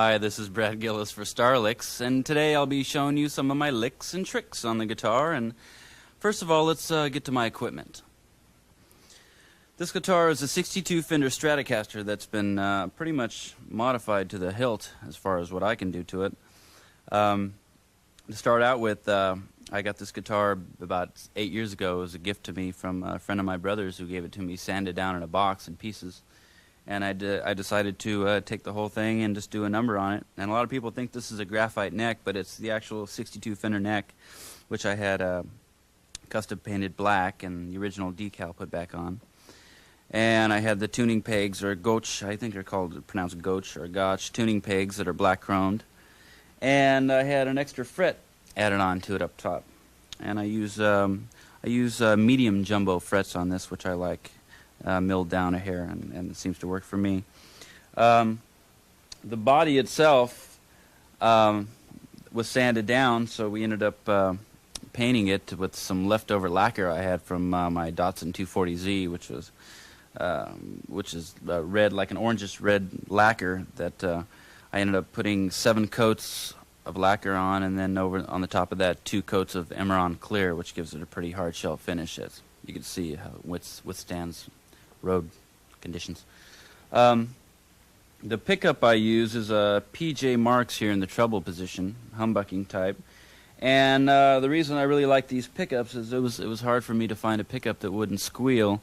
Hi, this is Brad Gillis for Starlicks, and today I'll be showing you some of my licks and tricks on the guitar. And first of all, let's get to my equipment. This guitar is a 62 Fender Stratocaster that's been pretty much modified to the hilt as far as what I can do to it. To start out with, I got this guitar about 8 years ago. It was a gift to me from a friend of my brother's who gave it to me sanded down in a box in pieces. And I decided to take the whole thing and just do a number on it. And a lot of people think this is a graphite neck, but it's the actual 62 Fender neck, which I had custom painted black and the original decal put back on. And I had the tuning pegs, or gotch, I think they're pronounced gotch or gotch, tuning pegs that are black chromed. And I had an extra fret added on to it up top. And I use medium jumbo frets on this, which I like. Milled down a hair, and it seems to work for me. The body itself was sanded down, so we ended up painting it with some leftover lacquer I had from my Datsun 240Z, which is red, like an orangish red lacquer that I ended up putting 7 coats of lacquer on, and then over on the top of that 2 coats of Emerald clear, which gives it a pretty hard shell finish, as you can see how it withstands road conditions. The pickup I use is a PJ Marks here in the treble position, humbucking type. And the reason I really like these pickups is it was hard for me to find a pickup that wouldn't squeal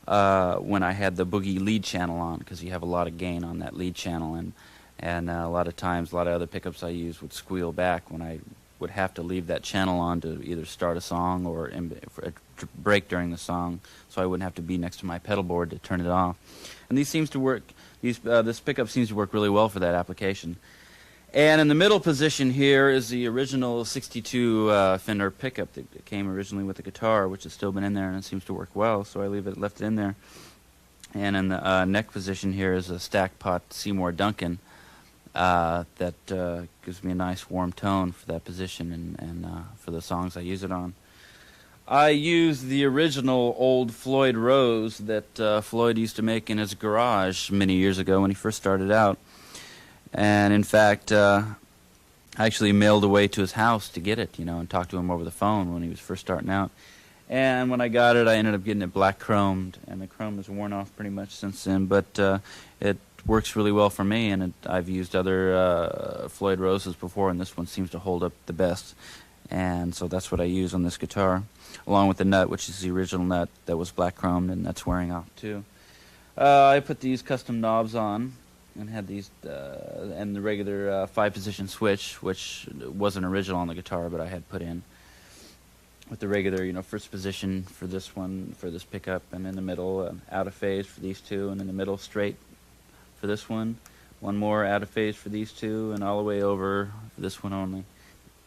when I had the boogie lead channel on, because you have a lot of gain on that lead channel, and a lot of times a lot of other pickups I use would squeal back when I would have to leave that channel on to either start a song or for a break during the song, so I wouldn't have to be next to my pedal board to turn it off. And these seems to work. This pickup seems to work really well for that application. And in the middle position here is the original 62 Fender pickup that came originally with the guitar, which has still been in there, and it seems to work well, so I left it in there. And in the neck position here is a stack pot Seymour Duncan that gives me a nice warm tone for that position and for the songs I use it on. I use the original old Floyd Rose that Floyd used to make in his garage many years ago when he first started out. And in fact, I actually mailed away to his house to get it, and talked to him over the phone when he was first starting out. And when I got it, I ended up getting it black chromed, and the chrome has worn off pretty much since then, but it works really well for me, and I've used other Floyd Roses before, and this one seems to hold up the best. And so that's what I use on this guitar, along with the nut, which is the original nut that was black chromed, and that's wearing off too. I put these custom knobs on and had these and the regular 5-position switch, which wasn't original on the guitar, but I had put in with the regular, first position for this one, for this pickup, and in the middle out of phase for these two, and in the middle straight for this one more out of phase for these two, and all the way over for this one only.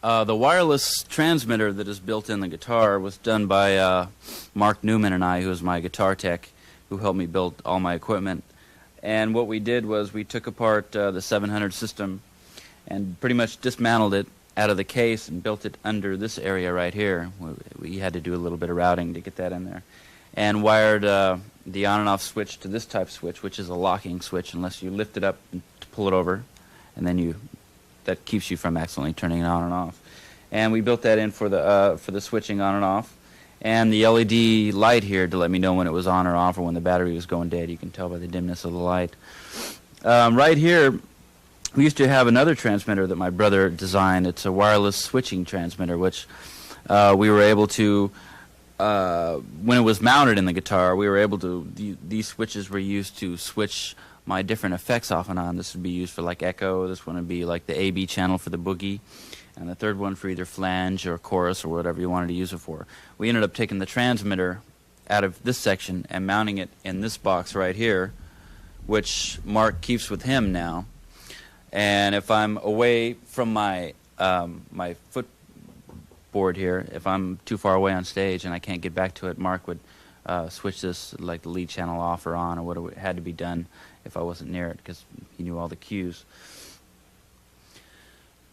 The wireless transmitter that is built in the guitar was done by Mark Newman and I, who is my guitar tech, who helped me build all my equipment. And what we did was we took apart the 700 system and pretty much dismantled it out of the case and built it under this area right here. We had to do a little bit of routing to get that in there. And wired the on and off switch to this type switch, which is a locking switch unless you lift it up to pull it over, and then that keeps you from accidentally turning it on and off. And we built that in for the switching on and off, and the LED light here to let me know when it was on or off or when the battery was going dead. You can tell by the dimness of the light. Right here, we used to have another transmitter that my brother designed. It's a wireless switching transmitter, which we were able to, when it was mounted in the guitar, we were able to, these switches were used to switch my different effects off and on. This would be used for like echo. This one would be like the AB channel for the boogie, and the third one for either flange or chorus or whatever you wanted to use it for. We ended up taking the transmitter out of this section and mounting it in this box right here, which Mark keeps with him now. And if I'm away from my my footboard here, if I'm too far away on stage and I can't get back to it, Mark would switch this, like the lead channel off or on, or what had to be done if I wasn't near it, because he knew all the cues.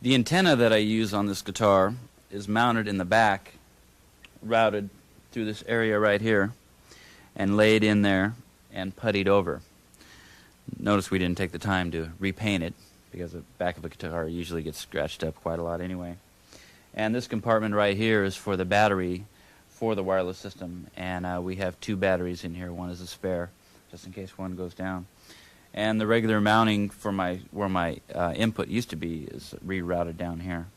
The antenna that I use on this guitar is mounted in the back, routed through this area right here, and laid in there and puttied over. Notice we didn't take the time to repaint it. because the back of a guitar usually gets scratched up quite a lot anyway. And this compartment right here is for the battery for the wireless system, and we have 2 batteries in here. One is a spare, just in case one goes down. And the regular mounting for where my input used to be is rerouted down here.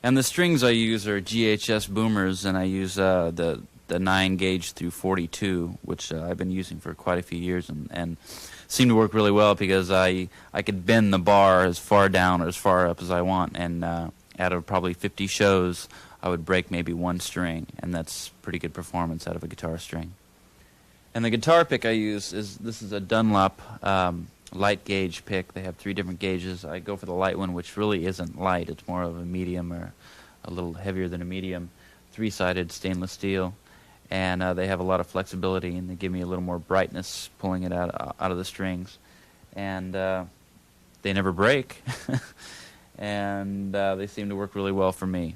And the strings I use are GHS boomers, and I use the 9 gauge through 42, which I've been using for quite a few years, and seem to work really well because I could bend the bar as far down or as far up as I want, and out of probably 50 shows I would break maybe 1 string, and that's pretty good performance out of a guitar string. And the guitar pick I use is a Dunlop light gauge pick. They have 3 different gauges. I go for the light one, which really isn't light. It's more of a medium, or a little heavier than a medium, 3-sided stainless steel. And they have a lot of flexibility, and they give me a little more brightness pulling it out of the strings. And they never break, and they seem to work really well for me.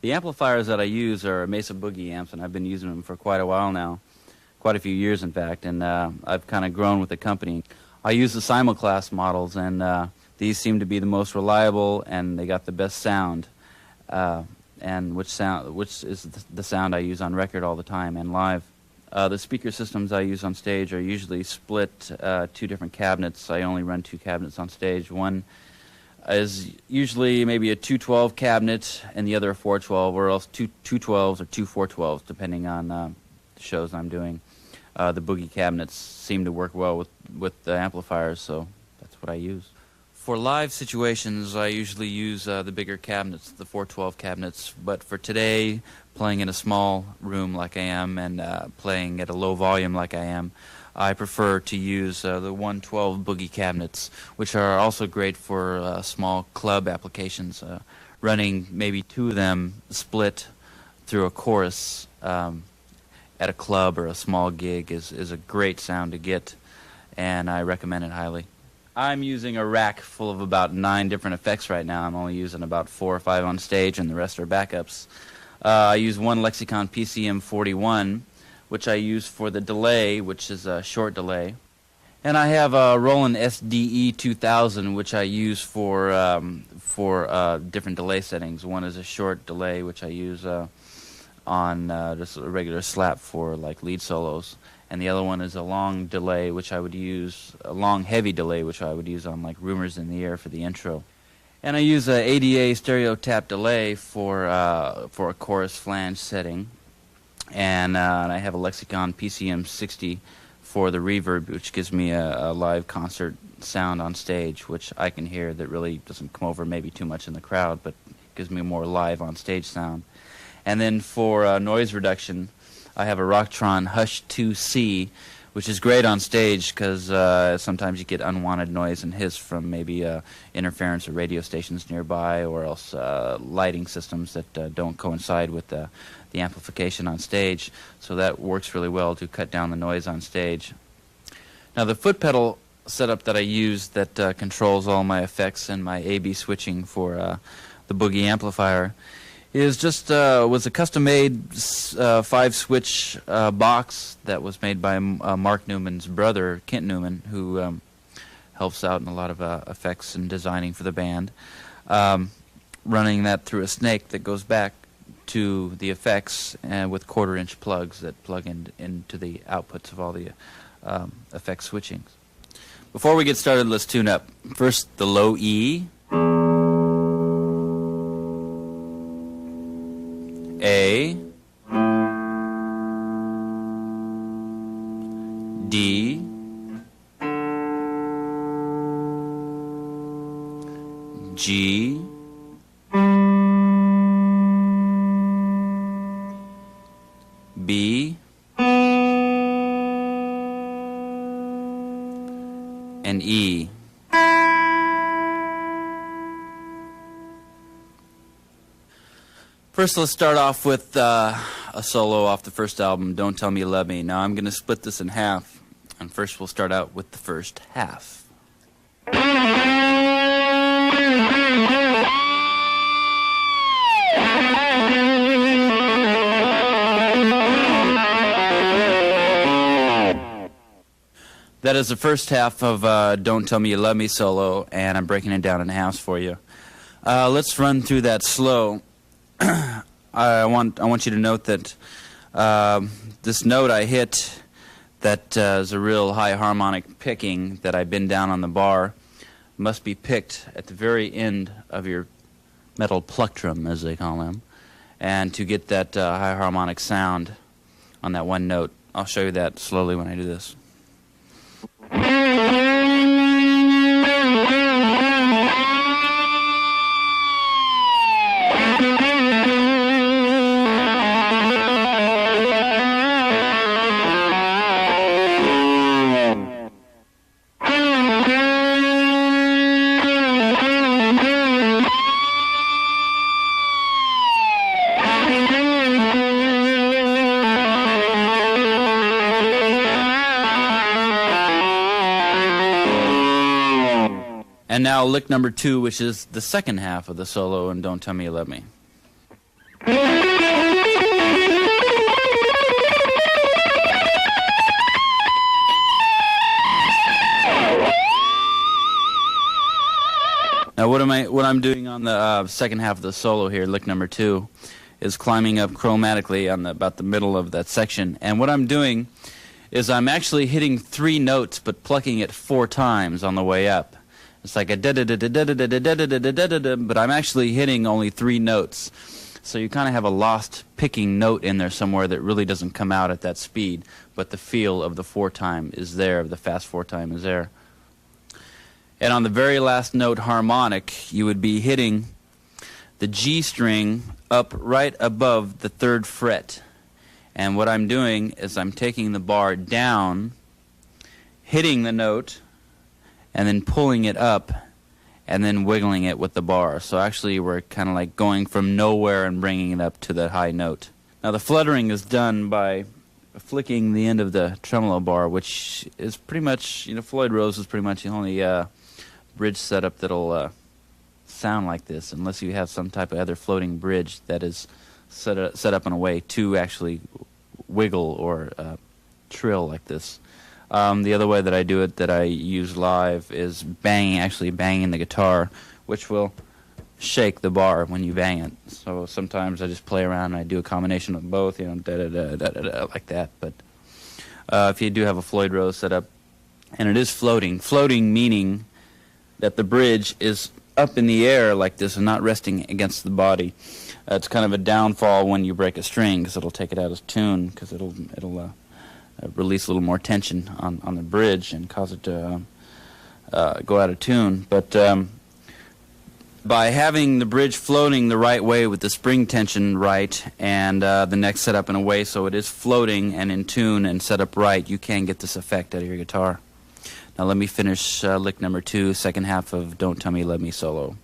The amplifiers that I use are Mesa Boogie amps, and I've been using them for quite a while now, quite a few years in fact, and I've kind of grown with the company. I use the Simulclass models, and these seem to be the most reliable, and they got the best sound. And which is the sound I use on record all the time and live. The speaker systems I use on stage are usually split 2 different cabinets. I only run 2 cabinets on stage. One is usually maybe a 212 cabinet, and the other a 412, or else two 12s or 2 412s, depending on the shows I'm doing. The Boogie cabinets seem to work well with the amplifiers, so that's what I use. For live situations, I usually use the bigger cabinets, the 412 cabinets, but for today, playing in a small room like I am, and playing at a low volume like I am, I prefer to use the 112 Boogie cabinets, which are also great for small club applications. Running maybe 2 of them split through a chorus at a club or a small gig is a great sound to get, and I recommend it highly. I'm using a rack full of about 9 different effects right now. I'm only using about 4 or 5 on stage, and the rest are backups. I use one Lexicon PCM41, which I use for the delay, which is a short delay. And I have a Roland SDE 2000, which I use for different delay settings. One is a short delay, which I use on just a regular slap for like lead solos. And the other one is a long delay, which I would use, a long heavy delay, which I would use on like Rumors in the Air for the intro. And I use a ADA stereo tap delay for a chorus flange setting. And I have a Lexicon PCM 60 for the reverb, which gives me a live concert sound on stage, which I can hear that really doesn't come over maybe too much in the crowd, but gives me a more live on stage sound. And then for noise reduction, I have a Rocktron Hush 2C, which is great on stage because sometimes you get unwanted noise and hiss from maybe interference or radio stations nearby, or else lighting systems that don't coincide with the amplification on stage. So that works really well to cut down the noise on stage. Now the foot pedal setup that I use that controls all my effects and my A/B switching for the Boogie amplifier is just was a custom-made 5-switch box that was made by Mark Newman's brother, Kent Newman, who helps out in a lot of effects and designing for the band. Running that through a snake that goes back to the effects, and with 1/4-inch plugs that plug into the outputs of all the effect switchings. Before we get started, let's tune up. First, the low E. A, D, G, B, and E. First, let's start off with a solo off the first album, Don't Tell Me You Love Me. Now, I'm going to split this in half, and first we'll start out with the first half. That That is the first half of Don't Tell Me You Love Me solo, and I'm breaking it down in halves for you. Let's run through that slow. I want you to note that this note I hit that is a real high harmonic picking that I bend down on the bar must be picked at the very end of your metal plectrum, as they call them, and to get that high harmonic sound on that one note. I'll show you that slowly when I do this. And now lick number 2, which is the second half of the solo in Don't Tell Me You Love Me. Now what I'm doing on the second half of the solo here, lick number 2, is climbing up chromatically on about the middle of that section. And what I'm doing is I'm actually hitting 3 notes but plucking it 4 times on the way up. It's like a da-da-da-da-da-da-da-da-da-da-da-da, but I'm actually hitting only 3 notes. So you kind of have a lost picking note in there somewhere that really doesn't come out at that speed, but the feel of the 4-time is there, the fast 4-time is there. And on the very last note harmonic, you would be hitting the G string up right above the 3rd fret. And what I'm doing is I'm taking the bar down, hitting the note, and then pulling it up, and then wiggling it with the bar. So actually we're kind of like going from nowhere and bringing it up to that high note. Now the fluttering is done by flicking the end of the tremolo bar, which is pretty much, Floyd Rose is pretty much the only bridge setup that'll sound like this, unless you have some type of other floating bridge that is set up in a way to actually wiggle or trill like this. The other way that I do it, that I use live, is actually banging the guitar, which will shake the bar when you bang it. So sometimes I just play around and I do a combination of both, da-da-da-da-da-da, like that. But if you do have a Floyd Rose set up, and it is floating meaning that the bridge is up in the air like this and not resting against the body. It's kind of a downfall when you break a string, because it'll take it out of tune, because it'll release a little more tension on the bridge and cause it to go out of tune. But by having the bridge floating the right way with the spring tension right and the neck set up in a way so it is floating and in tune and set up right, you can get this effect out of your guitar. Now let me finish lick number 2, second half of Don't Tell Me You Love Me solo.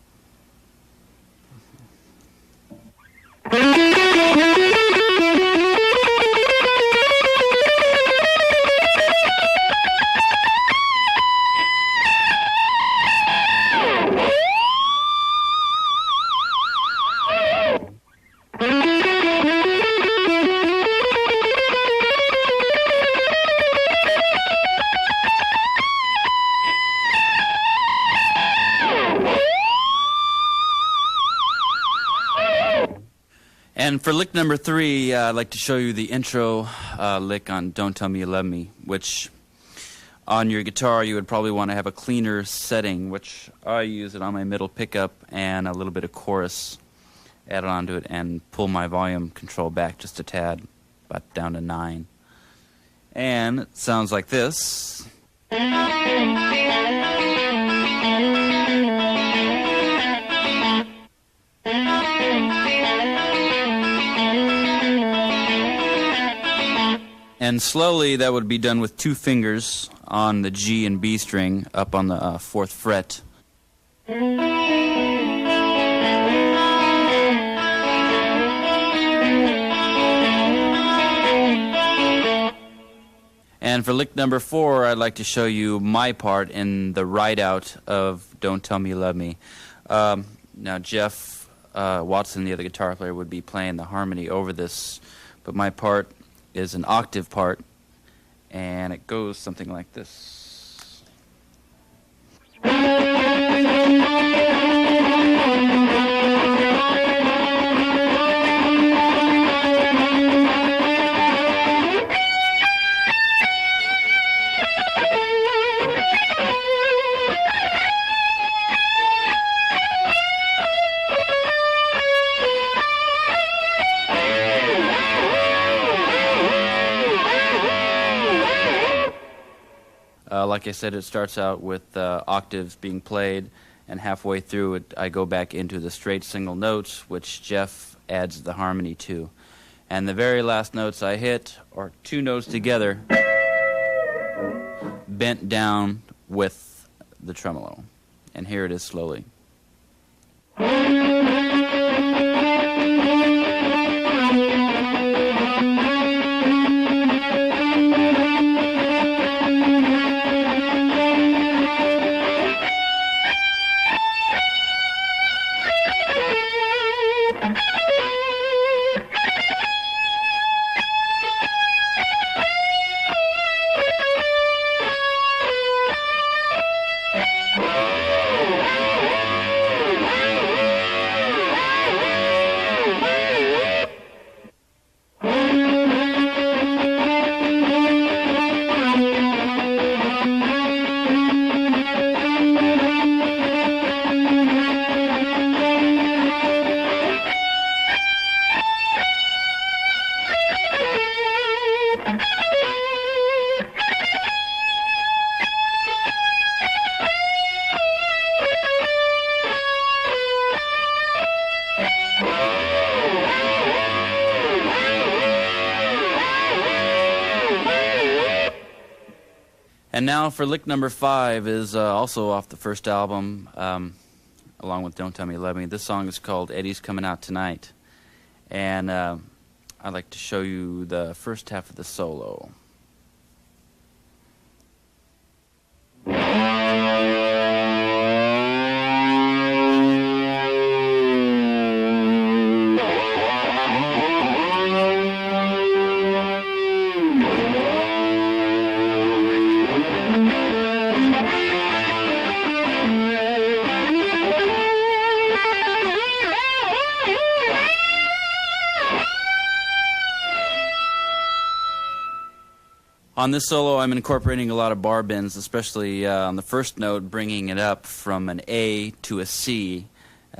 And for lick number 3, I'd like to show you the intro lick on Don't Tell Me You Love Me, which on your guitar you would probably want to have a cleaner setting, which I use it on my middle pickup and a little bit of chorus added onto it, and pull my volume control back just a tad, about down to 9. And it sounds like this. And slowly that would be done with 2 fingers on the G and B string up on the 4th fret. And for lick number 4, I'd like to show you my part in the ride-out of Don't Tell Me You Love Me. Now Jeff Watson, the other guitar player, would be playing the harmony over this, but my part is an octave part, and it goes something like this. Like I said, it starts out with octaves being played, and halfway through it, I go back into the straight single notes, which Jeff adds the harmony to. And the very last notes I hit are two notes together, bent down with the tremolo. And here it is slowly. And now for lick number 5 is also off the first album, along with Don't Tell Me You Love Me. This song is called Eddie's Coming Out Tonight. And I'd like to show you the first half of the solo. On this solo, I'm incorporating a lot of bar bends, especially on the first note, bringing it up from an A to a C,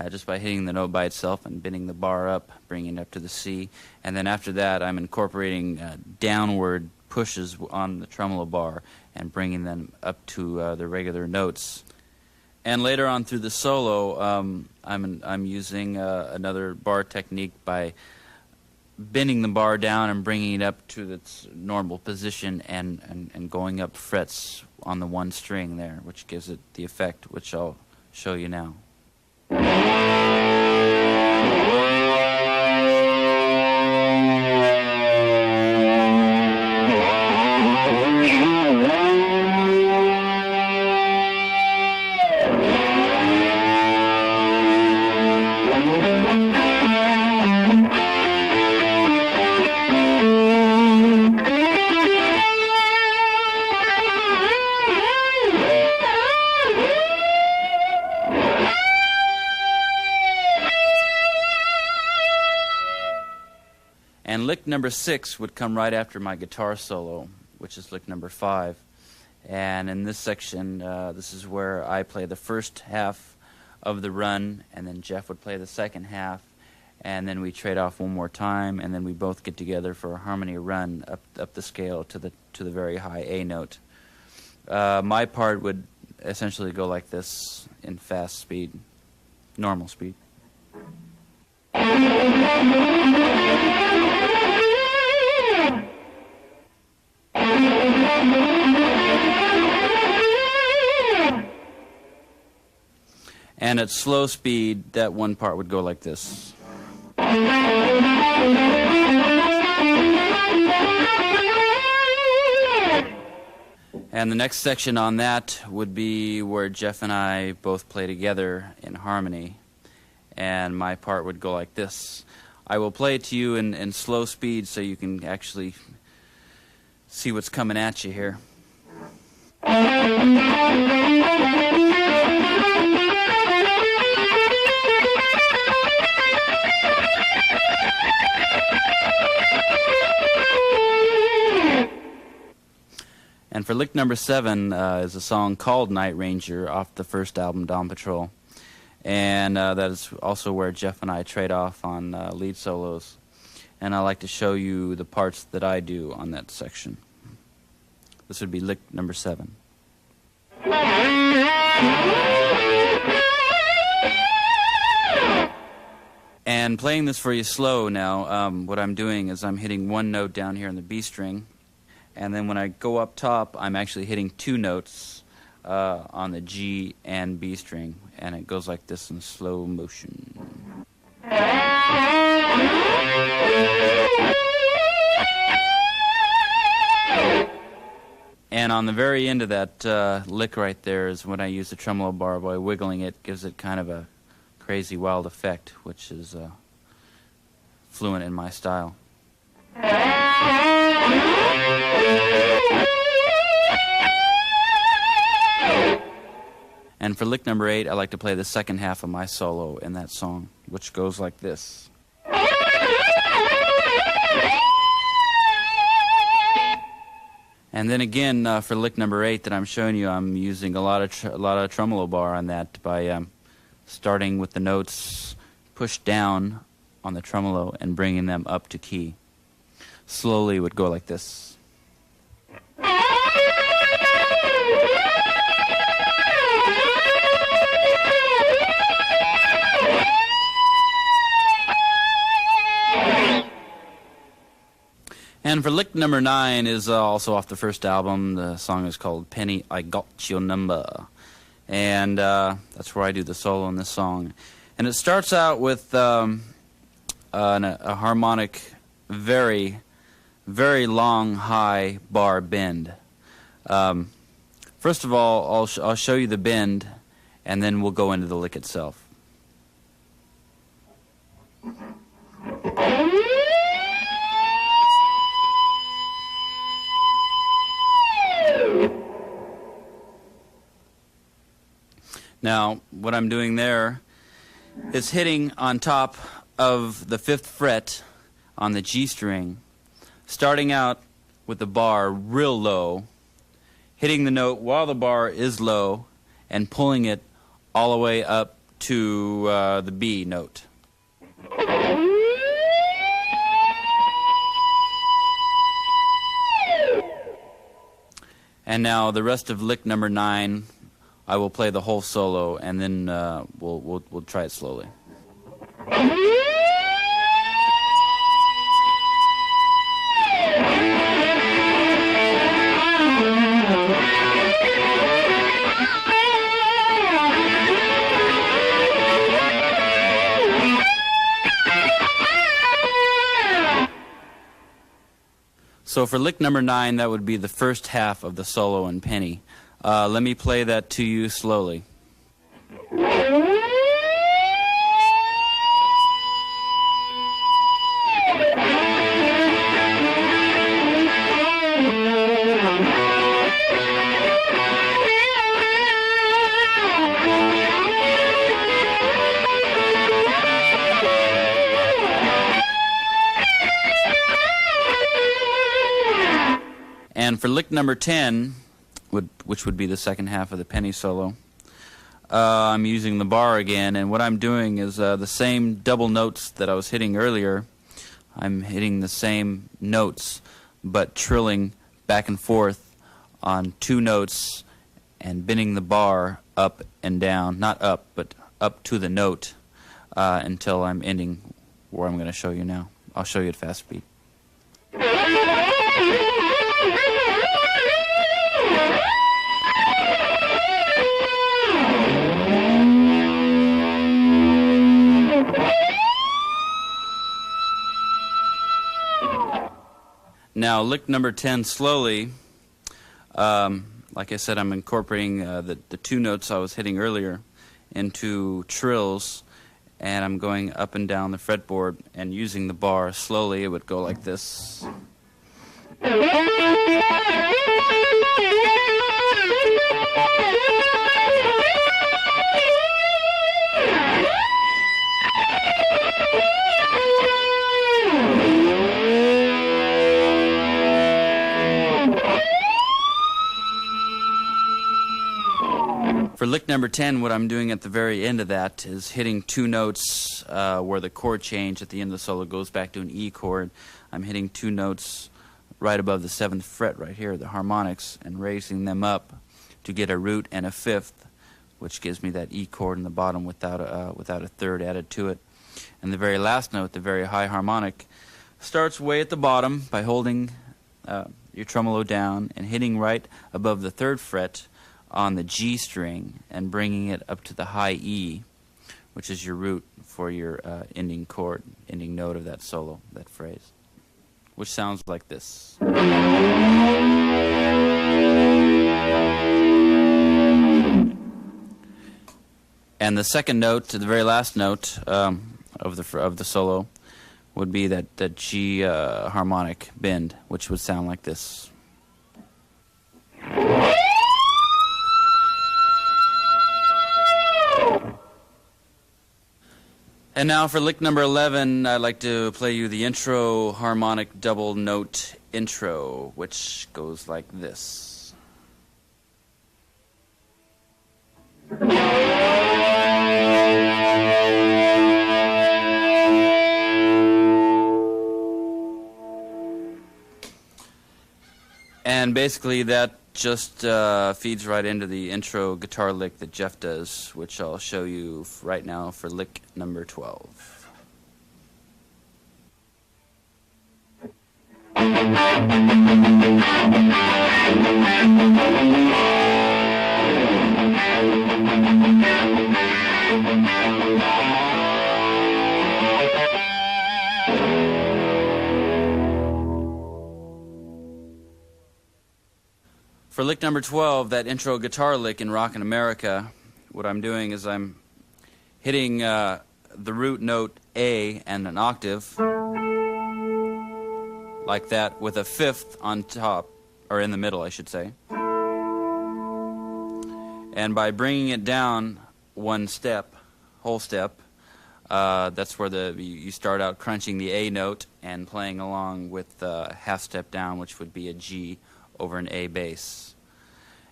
just by hitting the note by itself and bending the bar up, bringing it up to the C. And then after that, I'm incorporating downward pushes on the tremolo bar and bringing them up to the regular notes. And later on through the solo, I'm using another bar technique by bending the bar down and bringing it up to its normal position and going up frets on the one string there, which gives it the effect which I'll show you now. And lick number 6 would come right after my guitar solo, which is lick number 5. And in this section, this is where I play the first half of the run, and then Jeff would play the second half, and then we trade off one more time, and then we both get together for a harmony run up the scale to the very high A note. My part would essentially go like this in fast speed, normal speed. And at slow speed, that one part would go like this. And the next section on that would be where Jeff and I both play together in harmony. And my part would go like this. I will play it to you in slow speed so you can actually see what's coming at you here. for lick number 7 is a song called Night Ranger off the first album, Dawn Patrol. And that is also where Jeff and I trade off on lead solos. And I like to show you the parts that I do on that section. This would be lick number 7. And playing this for you slow now, what I'm doing is I'm hitting one note down here on the B string, and then when I go up top, I'm actually hitting 2 notes on the G and B string, and it goes like this in slow motion. And on the very end of that lick right there is when I use the tremolo bar by wiggling it, gives it kind of a crazy wild effect, which is fluent in my style. And for lick number 8, I like to play the second half of my solo in that song, which goes like this. And then again, for lick number 8 that I'm showing you, I'm using a lot of tremolo bar on that by starting with the notes pushed down on the tremolo and bringing them up to key. Slowly it would go like this. And for lick number 9 is also off the first album. The song is called Penny, I Got Your Number. And that's where I do the solo in this song. And it starts out with a harmonic, very, very long, high bar bend. First of all, I'll show you the bend, and then we'll go into the lick itself. Now, what I'm doing there is hitting on top of the 5th fret on the G string, starting out with the bar real low, hitting the note while the bar is low, and pulling it all the way up to the B note. And now the rest of lick number 9, I will play the whole solo, and then we'll try it slowly. So for lick number 9, that would be the first half of the solo in Penny. Let me play that to you slowly. And for lick number 10, which would be the second half of the Penny solo, I'm using the bar again, and what I'm doing is the same double notes that I was hitting earlier. I'm hitting the same notes, but trilling back and forth on 2 notes and bending the bar up and down, not up, but up to the note until I'm ending where I'm going to show you now. I'll show you at fast speed. Now, lick number 10 slowly. Like I said, I'm incorporating the 2 notes I was hitting earlier into trills, and I'm going up and down the fretboard and using the bar slowly. It would go like this. number 10, what I'm doing at the very end of that is hitting two notes where the chord change at the end of the solo goes back to an E chord. I'm hitting two notes right above the 7th fret right here, the harmonics, and raising them up to get a root and a fifth, which gives me that E chord in the bottom without a third added to it. And the very last note, the very high harmonic, starts way at the bottom by holding your tremolo down and hitting right above the 3rd fret on the G string and bringing it up to the high E, which is your root for your ending chord, ending note of that solo, that phrase, which sounds like this. And the second note, to the very last note of the solo, would be that G harmonic bend, which would sound like this. And now for lick number 11, I'd like to play you the intro harmonic double note intro, which goes like this. And basically that just feeds right into the intro guitar lick that Jeff does, which I'll show you right now for lick number 12. For lick number 12, that intro guitar lick in Rockin' America, what I'm doing is I'm hitting the root note A and an octave, like that, with a fifth on top, or in the middle, I should say. And by bringing it down one step, whole step, that's where you start out crunching the A note and playing along with half step down, which would be a G over an A bass.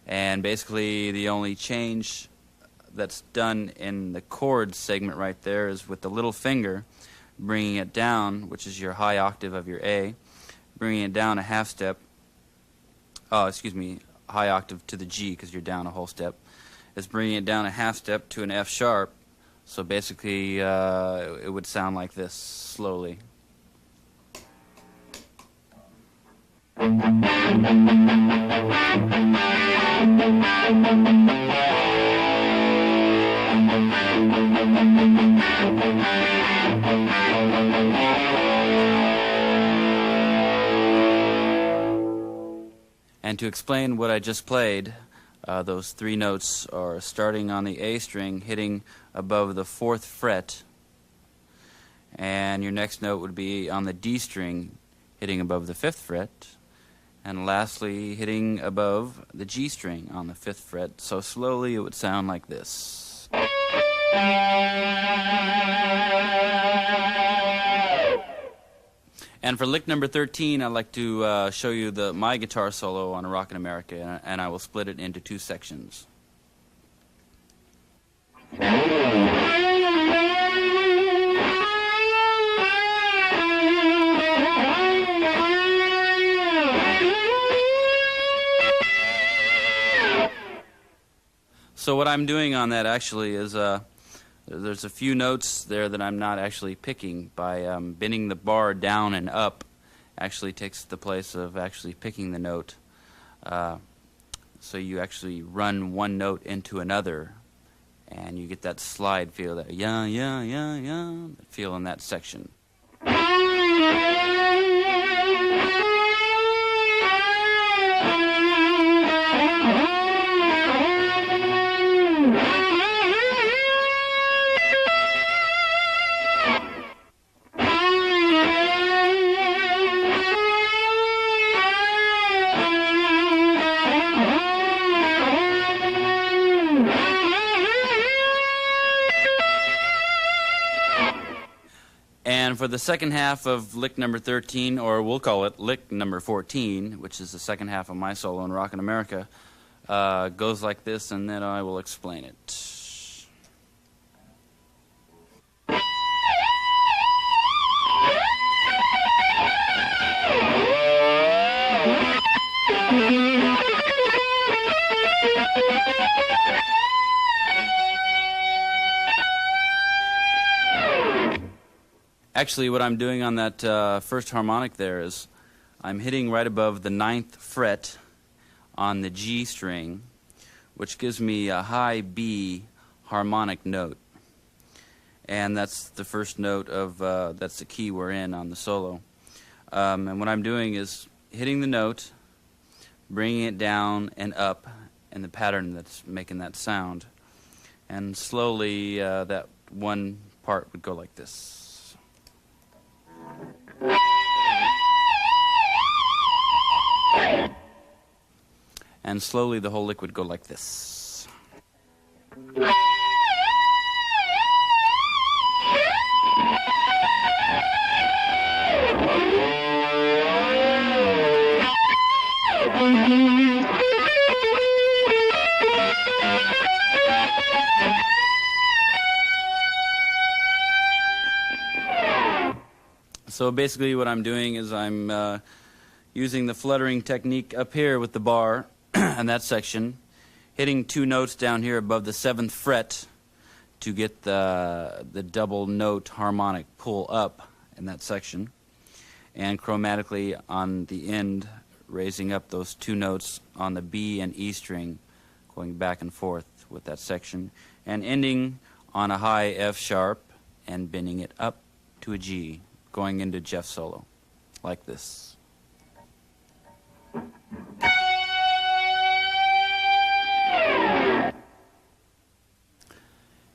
And basically the only change that's done in the chord segment right there is with the little finger bringing it down, which is your high octave of your A, bringing it down a half step, high octave to the G because you're down a whole step, is bringing it down a half step to an F sharp. So basically it would sound like this slowly. And to explain what I just played, those three notes are starting on the A string, hitting above the 4th fret, and your next note would be on the D string, hitting above the 5th fret, and lastly hitting above the G string on the 5th fret. So slowly it would sound like this. And for lick number 13, I'd like to show you my guitar solo on Rockin' America, and I will split it into two sections. So what I'm doing on that actually is there's a few notes there that I'm not actually picking. By bending the bar down and up actually takes the place of actually picking the note. So you actually run one note into another, and you get that slide feel, that feel in that section. And for the second half of lick number 13, or we'll call it lick number 14, which is the second half of my solo in Rockin' America, goes like this, and then I will explain it. Actually, what I'm doing on that first harmonic there is I'm hitting right above the 9th fret on the G string, which gives me a high B harmonic note. And that's the first note of, that's the key we're in on the solo. And what I'm doing is hitting the note, bringing it down and up in the pattern that's making that sound. And slowly that one part would go like this. And slowly the whole lick would go like this. So basically what I'm doing is I'm using the fluttering technique up here with the bar and that section, hitting 2 notes down here above the 7th fret to get the double note harmonic pull up in that section, and chromatically on the end raising up those 2 notes on the B and E string, going back and forth with that section, and ending on a high F sharp and bending it up to a G, going into Jeff's solo, like this.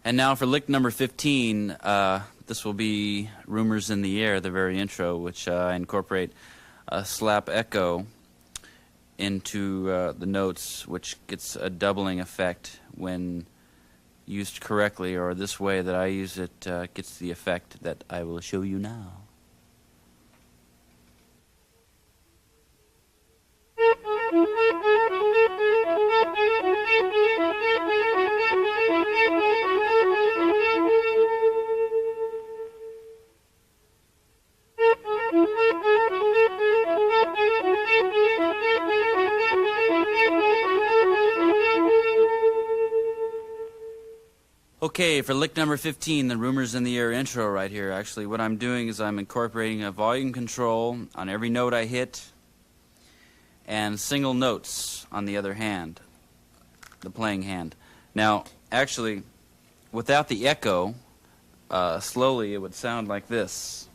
And now for lick number 15, this will be Rumors in the Air, the very intro, which I incorporate a slap echo into the notes, which gets a doubling effect when used correctly, or this way that I use it gets the effect that I will show you now. Okay, for lick number 15, the Rumors in the Air intro right here, actually what I'm doing is I'm incorporating a volume control on every note I hit and single notes on the other hand, the playing hand. Now, actually, without the echo, slowly it would sound like this.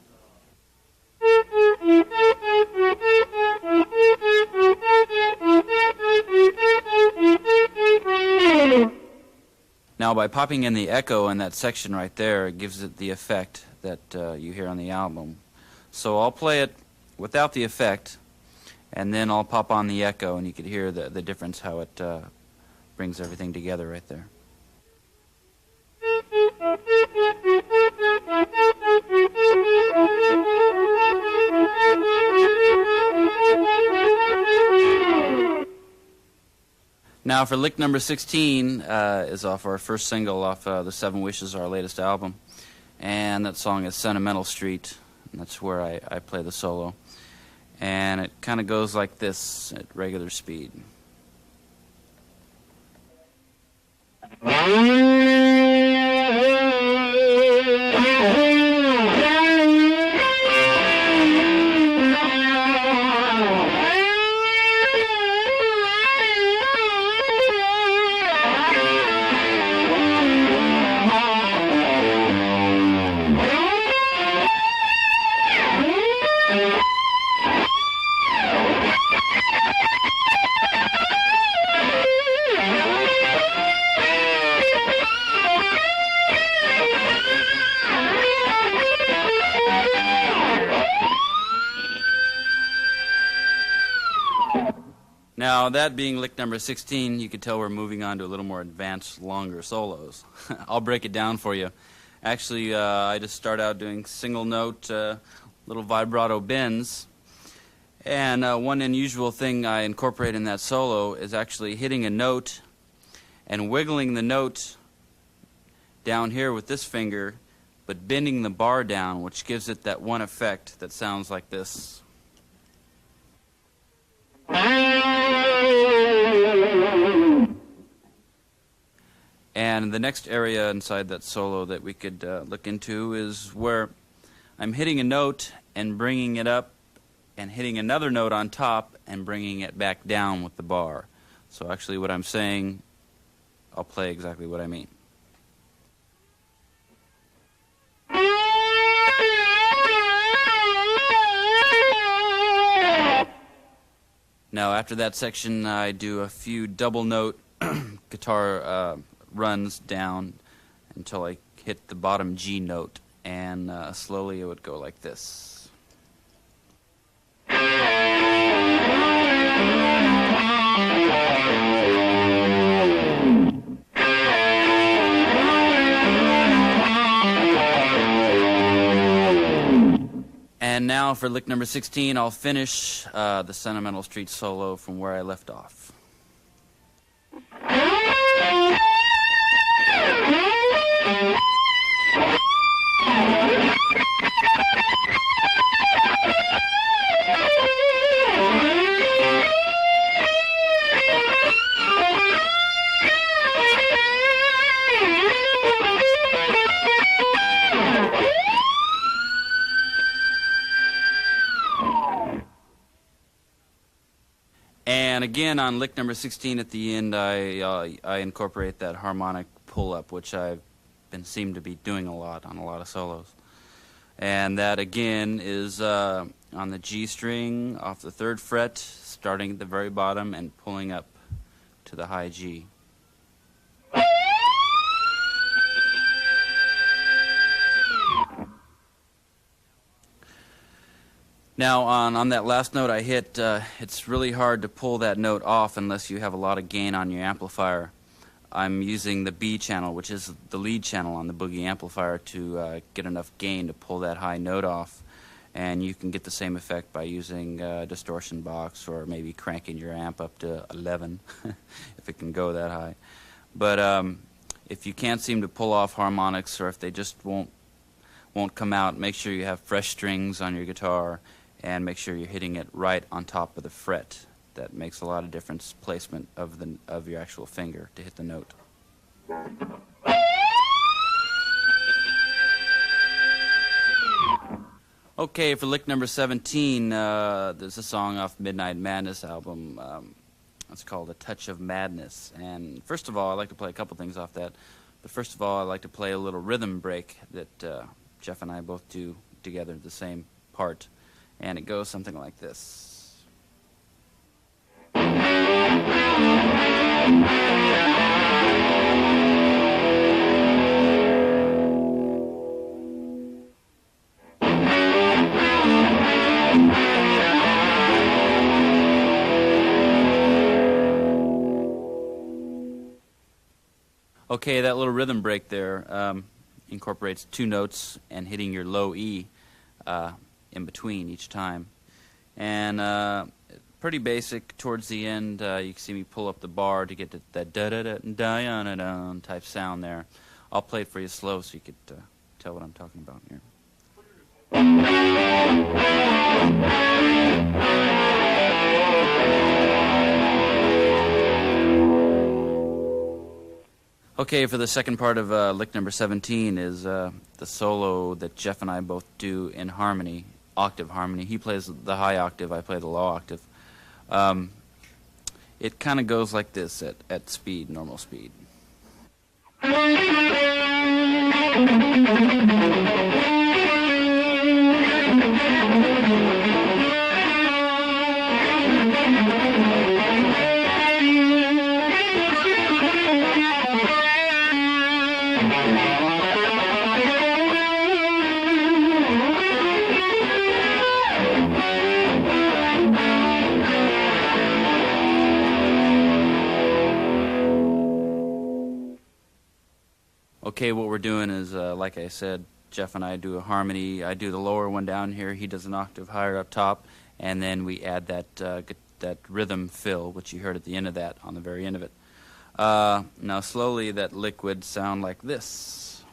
Now, by popping in the echo in that section right there, it gives it the effect that you hear on the album. So I'll play it without the effect, and then I'll pop on the echo, and you can hear the difference, how it brings everything together right there. Now for lick number 16 is off our first single off the 7 Wishes, our latest album. And that song is Sentimental Street, and that's where I play the solo. And it kind of goes like this at regular speed. Now, that being lick number 16, you can tell we're moving on to a little more advanced, longer solos. I'll break it down for you. Actually, I just start out doing single note, little vibrato bends, And one unusual thing I incorporate in that solo is actually hitting a note and wiggling the note down here with this finger, but bending the bar down, which gives it that one effect that sounds like this. And the next area inside that solo that we could look into is where I'm hitting a note and bringing it up and hitting another note on top and bringing it back down with the bar. So actually what I'm saying, I'll play exactly what I mean. Now after that section I do a few double note guitar runs down until I hit the bottom G note, and slowly it would go like this. And now for lick number 16, I'll finish the Sentimental Street solo from where I left off. And again, on lick number 16 at the end, I incorporate that harmonic pull-up, which I've seem to be doing a lot on a lot of solos. And that, again, is on the G string off the 3rd fret, starting at the very bottom and pulling up to the high G. Now, on that last note I hit, it's really hard to pull that note off unless you have a lot of gain on your amplifier. I'm using the B channel, which is the lead channel on the Boogie amplifier, to get enough gain to pull that high note off. And you can get the same effect by using a distortion box or maybe cranking your amp up to 11 if it can go that high. But if you can't seem to pull off harmonics, or if they just won't come out, make sure you have fresh strings on your guitar. And make sure you're hitting it right on top of the fret. That makes a lot of difference, placement of your actual finger to hit the note. Okay, for lick number 17, there's a song off Midnight Madness album. It's called A Touch of Madness. And first of all, I'd like to play a couple things off that. But first of all, I'd like to play a little rhythm break that Jeff and I both do together, the same part. And it goes something like this. Okay, that little rhythm break there incorporates 2 notes and hitting your low E in between each time. And pretty basic. Towards the end, you can see me pull up the bar to get that da-da-da-da-da-da type sound there. I'll play it for you slow so you could tell what I'm talking about here. Okay, for the second part of lick number 17 is the solo that Jeff and I both do in harmony, octave harmony. He plays the high octave, I play the low octave. It kind of goes like this at speed, normal speed. Okay, what we're doing is, like I said, Jeff and I do a harmony. I do the lower one down here, he does an octave higher up top, and then we add that rhythm fill, which you heard at the end of that, on the very end of it. Now slowly that lick would sound like this.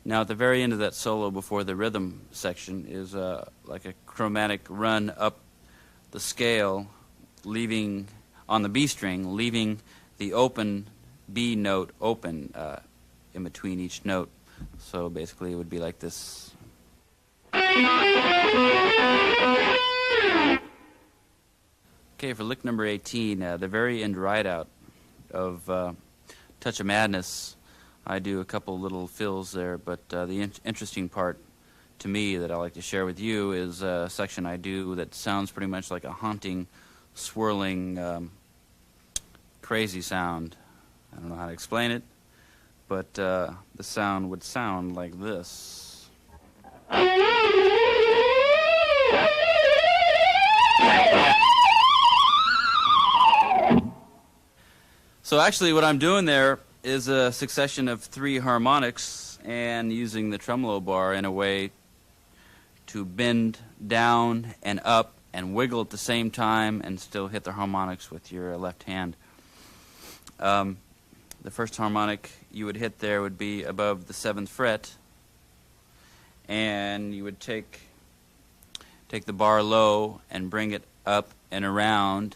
Now at the very end of that solo before the rhythm section is like a chromatic run up the scale, leaving on the B string, leaving the open B note open in between each note. So basically it would be like this. Okay, for lick number 18, the very end ride out of Touch of Madness, I do a couple little fills there, but the interesting part to me that I like to share with you is a section I do that sounds pretty much like a haunting, swirling, crazy sound. I don't know how to explain it, but the sound would sound like this. So actually what I'm doing there is a succession of 3 harmonics and using the tremolo bar in a way to bend down and up and wiggle at the same time and still hit the harmonics with your left hand. The first harmonic you would hit there would be above the 7th fret, and you would take the bar low and bring it up and around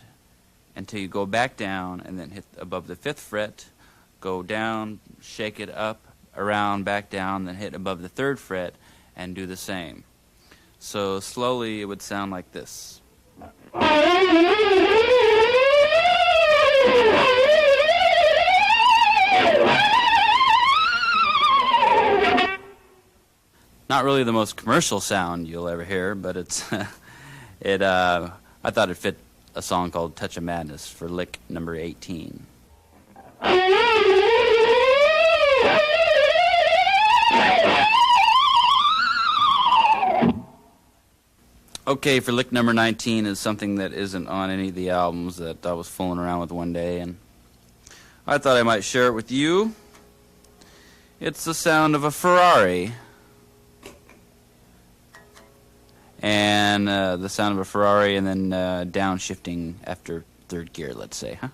until you go back down, and then hit above the 5th fret, go down, shake it up, around, back down, then hit above the 3rd fret, and do the same. So slowly it would sound like this. Not really the most commercial sound you'll ever hear, but it's I thought it fit a song called Touch of Madness for lick number 18. Okay, for lick number 19 is something that isn't on any of the albums that I was fooling around with one day, and I thought I might share it with you. It's the sound of a Ferrari. And the sound of a Ferrari, and then downshifting after 3rd gear, let's say, huh?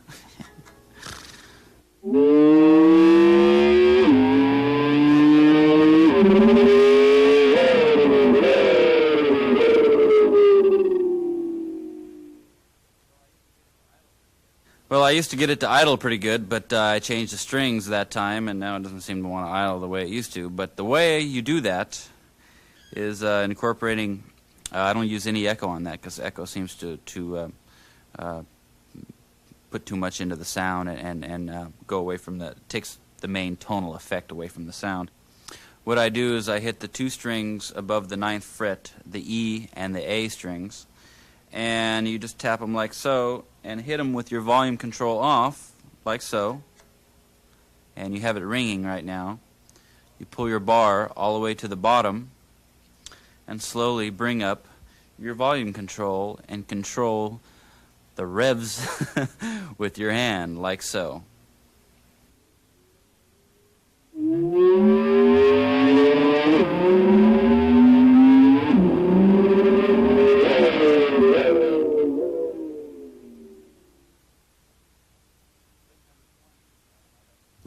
Well, I used to get it to idle pretty good, but I changed the strings that time, and now it doesn't seem to want to idle the way it used to. But the way you do that is incorporating... I don't use any echo on that because echo seems to put too much into the sound and go away from takes the main tonal effect away from the sound. What I do is I hit the 2 strings above the 9th fret, the E and the A strings, and you just tap them like so and hit them with your volume control off like so, and you have it ringing right now. You pull your bar all the way to the bottom and slowly bring up your volume control and control the revs with your hand, like so.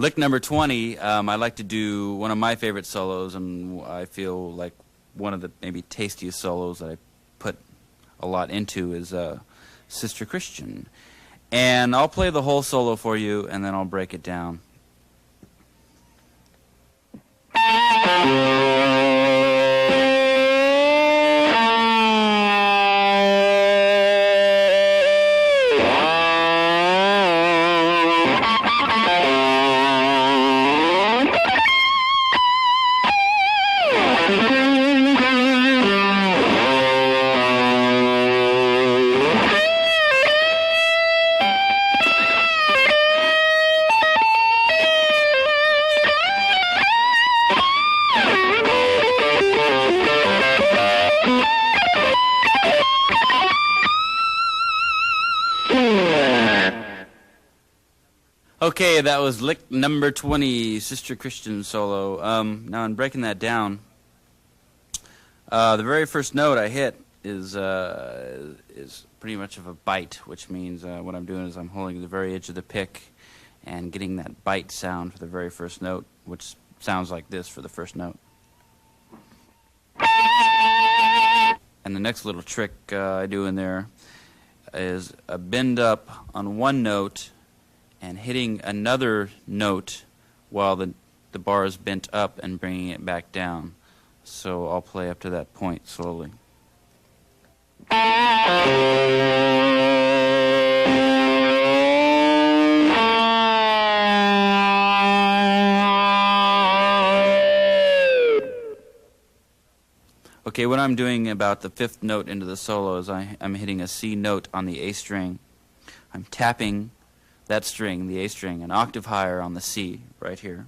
Lick number 20, I like to do one of my favorite solos, and I feel like one of the maybe tastiest solos that I put a lot into is Sister Christian. And I'll play the whole solo for you, and then I'll break it down. Okay, that was lick number 20, Sister Christian solo. Now in breaking that down, the very first note I hit is pretty much of a bite, which means what I'm doing is I'm holding the very edge of the pick and getting that bite sound for the very first note, which sounds like this for the first note. And the next little trick I do in there is a bend up on one note and hitting another note while the bar is bent up and bringing it back down. So I'll play up to that point slowly. Okay, what I'm doing about the fifth note into the solo is I'm hitting a C note on the A string. I'm tapping that string, the A string, an octave higher on the C right here.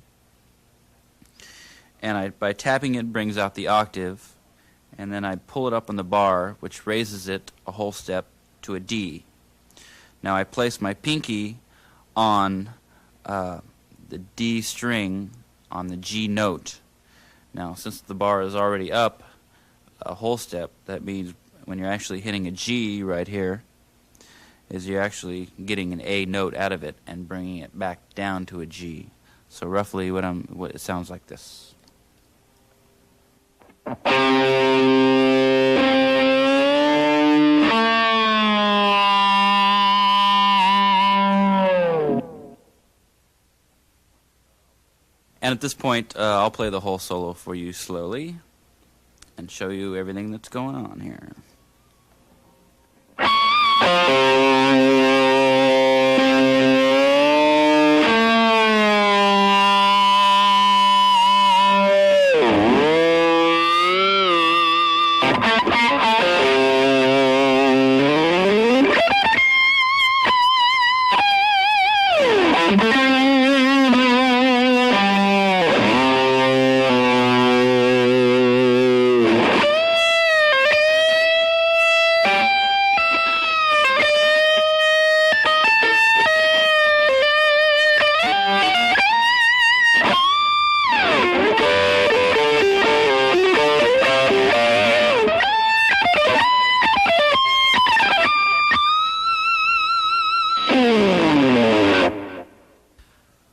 And by tapping it brings out the octave, and then I pull it up on the bar, which raises it a whole step to a D. Now I place my pinky on the D string on the G note. Now since the bar is already up a whole step, that means when you're actually hitting a G right here, is you're actually getting an A note out of it and bringing it back down to a G. So roughly what it sounds like this. And at this point, I'll play the whole solo for you slowly and show you everything that's going on here.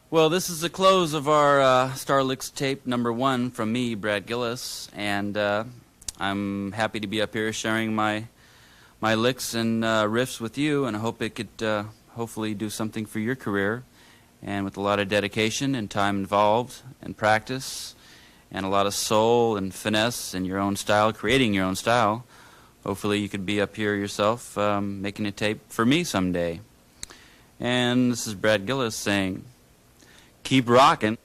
Well, this is the close of our Star Licks tape number 1 from me, Brad Gillis, and I'm happy to be up here sharing my licks and riffs with you, and I hope it could hopefully do something for your career. And with a lot of dedication and time involved and practice and a lot of soul and finesse in your own style, creating your own style, hopefully you could be up here yourself making a tape for me someday. And this is Brad Gillis saying, keep rocking.